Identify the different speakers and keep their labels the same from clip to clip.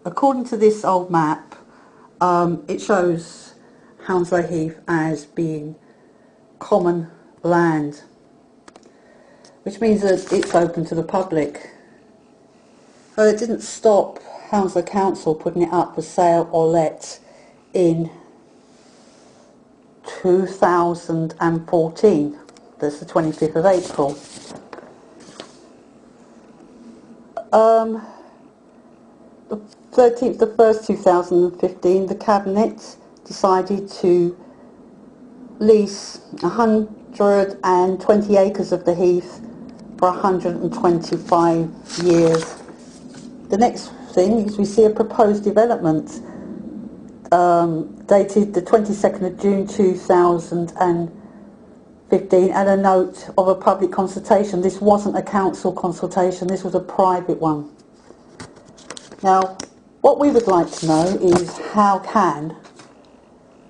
Speaker 1: according to this old map, it shows Hounslow Heath as being common land, which means that it's open to the public. But it didn't stop Hounslow Council putting it up for sale or let in 2014. That's the 25th of April. The 13th of 1st 2015, the Cabinet decided to lease 120 acres of the heath for 125 years. The next thing is we see a proposed development dated the 22nd of June 2015 and a note of a public consultation. This wasn't a council consultation, this was a private one. Now, what we would like to know is how can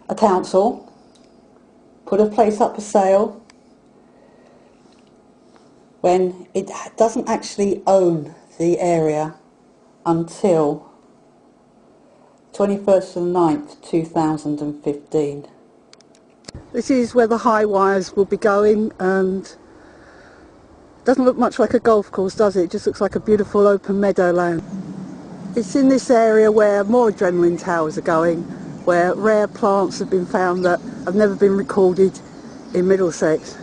Speaker 1: a council put a place up for sale when it doesn't actually own the area until 21st of the 9th 2015. This is where the high wires will be going, and it doesn't look much like a golf course, does it? It just looks like a beautiful open meadowland. It's in this area where more adrenaline towers are going, where rare plants have been found that have never been recorded in Middlesex.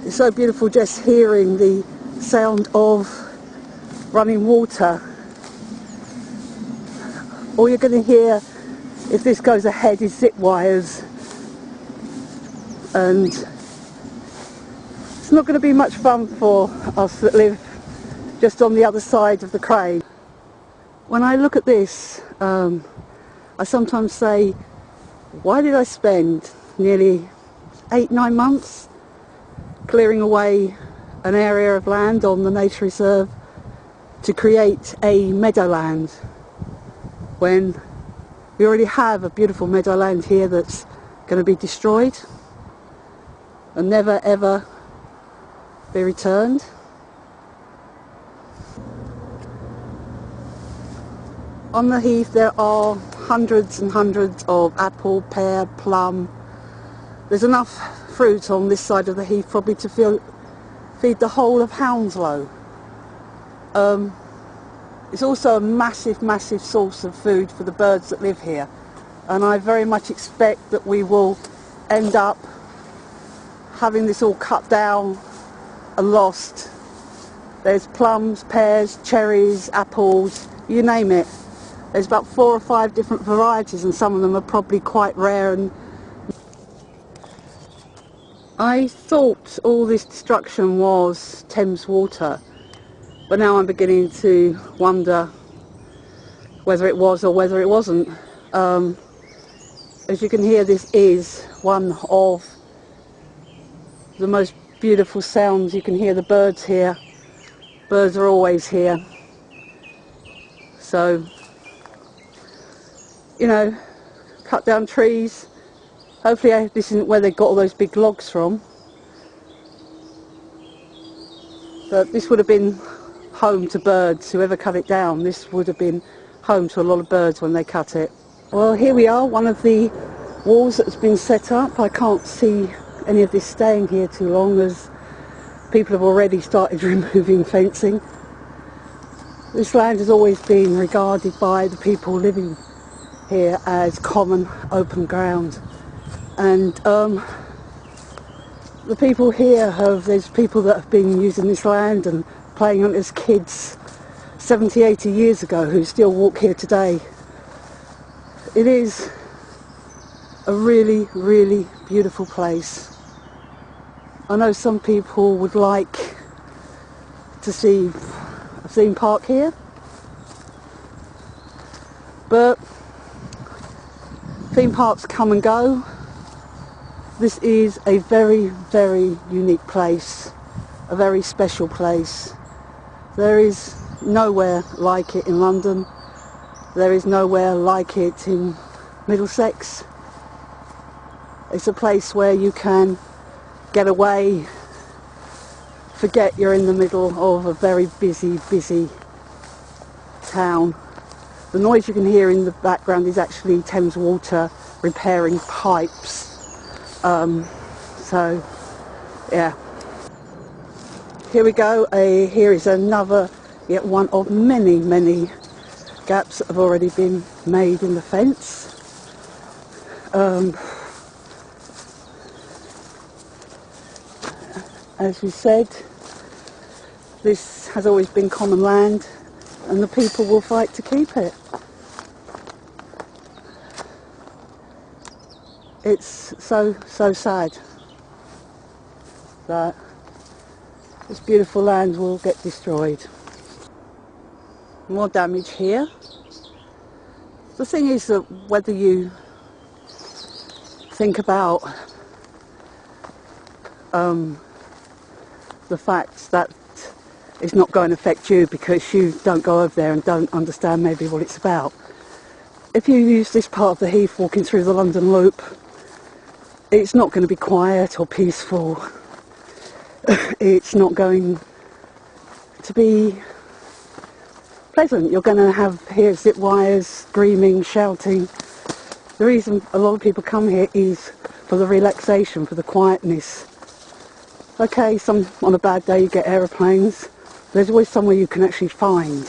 Speaker 1: It's so beautiful just hearing the sound of running water. All you're going to hear if this goes ahead is zip wires, and it's not going to be much fun for us that live just on the other side of the crane. When I look at this, I sometimes say, why did I spend nearly 8-9 months clearing away an area of land on the nature reserve to create a meadowland when we already have a beautiful meadowland here that's going to be destroyed and never ever be returned? On the heath there are hundreds and hundreds of apple, pear, plum. There's enough fruit on this side of the heath probably to feed the whole of Hounslow. It's also a massive, massive source of food for the birds that live here, and I very much expect that we will end up having this all cut down and lost. There's plums, pears, cherries, apples, you name it. There's about 4 or 5 different varieties, and some of them are probably quite rare. And I thought all this destruction was Thames water, but now I'm beginning to wonder whether it was or whether it wasn't. As you can hear, this is one of the most beautiful sounds. You can hear the birds here. Birds are always here. So, you know, cut down trees. Hopefully this isn't where they got all those big logs from. But this would have been home to birds. Whoever cut it down, this would have been home to a lot of birds when they cut it. Well, here we are, one of the walls that's been set up. I can't see any of this staying here too long, as people have already started removing fencing. This land has always been regarded by the people living here as common open ground, and the people here there's people that have been using this land and playing on it as kids 70-80 years ago who still walk here today. It is a really, really beautiful place. I know some people would like to see a theme park here, but theme parks come and go. This is a very, very unique place, a very special place. There is nowhere like it in London. There is nowhere like it in Middlesex. It's a place where you can get away, forget you're in the middle of a very busy, busy town, The noise you can hear in the background is actually Thames Water repairing pipes. So yeah, here we go. Here is another, yet one of many gaps that have already been made in the fence. As we said, this has always been common land and the people will fight to keep it. It's so sad that this beautiful land will get destroyed. More damage here. The thing is that whether you think about the fact that it's not going to affect you because you don't go over there and don't understand maybe what it's about. If you use this part of the heath walking through the London Loop, it's not going to be quiet or peaceful. It's not going to be pleasant. You're going to hear zip wires, screaming, shouting. The reason a lot of people come here is for the relaxation, for the quietness. Okay, on a bad day you get aeroplanes. There's always somewhere you can actually find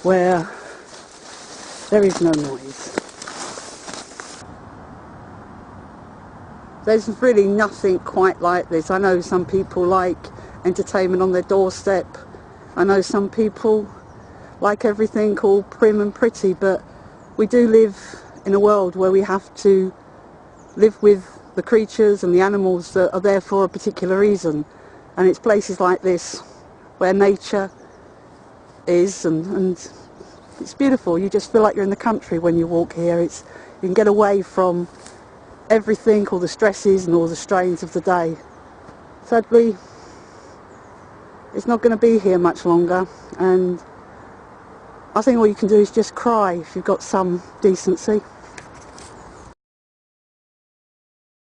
Speaker 1: where there is no noise. There's really nothing quite like this. I know some people like entertainment on their doorstep. I know some people like everything all prim and pretty, but we do live in a world where we have to live with the creatures and the animals that are there for a particular reason. And it's places like this where nature is, and it's beautiful. You just feel like you're in the country when you walk here. You can get away from everything, all the stresses and all the strains of the day. Sadly, it's not going to be here much longer, and I think all you can do is just cry if you've got some decency.